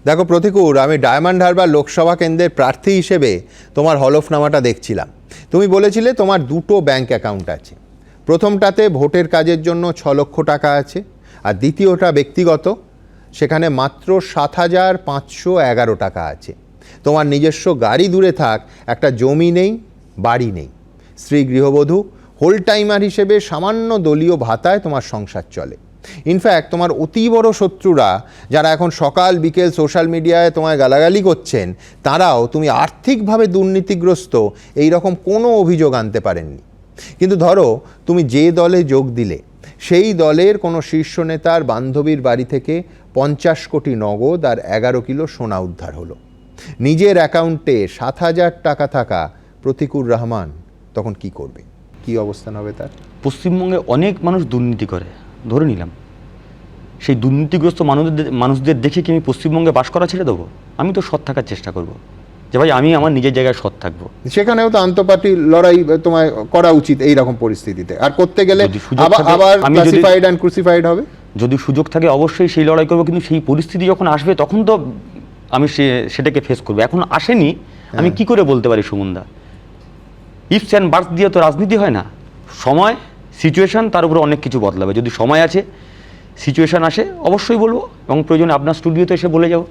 দেখো প্রতিকূল, আমি ডায়মন্ড হারবার লোকসভা কেন্দ্রের প্রার্থী হিসেবে তোমার হলফনামাটা দেখছিলাম। তুমি বলেছিলে তোমার দুটো ব্যাংক অ্যাকাউন্ট আছে। প্রথমটাতে ভোটের কাজের জন্য 6 লক্ষ টাকা আছে, আর দ্বিতীয়টা ব্যক্তিগত, সেখানে মাত্র 7,511 টাকা আছে। তোমার নিজস্ব গাড়ি দূরে থাক, একটা জমি নেই, বাড়ি নেই। স্ত্রী গৃহবধূ, হোল টাইমার হিসেবে সামান্য দলীয় ভাতায় তোমার সংসার চলে। ইনফ্যাক্ট তোমার অতি বড় শত্রুরা, যারা এখন সকাল বিকেল সোশ্যাল মিডিয়ায় তোমায় গালাগালি করছেন, তারাও তুমি আর্থিকভাবে দুর্নীতিগ্রস্ত এই রকম কোনো অভিযোগ আনতে পারেননি। কিন্তু ধরো তুমি যে দলে যোগ দিলে, সেই দলের কোনো শীর্ষ নেতার বান্ধবীর বাড়ি থেকে 50 কোটি নগদ আর 11 কিলো সোনা উদ্ধার হলো। নিজের অ্যাকাউন্টে 7,000 টাকা থাকা প্রতিকুর রহমান তখন কি করবে? কি অবস্থান হবে তার? পশ্চিমবঙ্গে অনেক মানুষ দুর্নীতি করে, ধরে নিলাম। সেই দুর্নীতিগ্রস্ত মানুষদের দেখে কি আমি পশ্চিমবঙ্গে বাস করা ছেড়ে দেবো? আমি তো সৎ থাকার চেষ্টা করব, যে ভাই আমি আমার নিজের জায়গায় সৎ থাকবো। সেখানেও তো আন্তঃপার্টি লড়াই তোমায় করা উচিত এই রকম পরিস্থিতিতে। আর করতে গেলে আবার ক্লাসিফাইড এন্ড ক্রুসিফাইড হবে। যদি সুযোগ থাকে অবশ্যই সেই লড়াই করবো, কিন্তু সেই পরিস্থিতি যখন আসবে তখন তো আমি সেটাকে ফেস করবো। এখন আসেনি, আমি কি করে বলতে পারি সুমনদা? ইফস অ্যান্ড বার্থ দিয়ে তো রাজনীতি হয় না। সময়, সিচুয়েশান, তার উপরে অনেক কিছু বদলাবে। যদি সময় আছে, সিচুয়েশান আসে, অবশ্যই বলবো, এবং প্রয়োজনে আপনার স্টুডিওতে এসে বলে যাবো।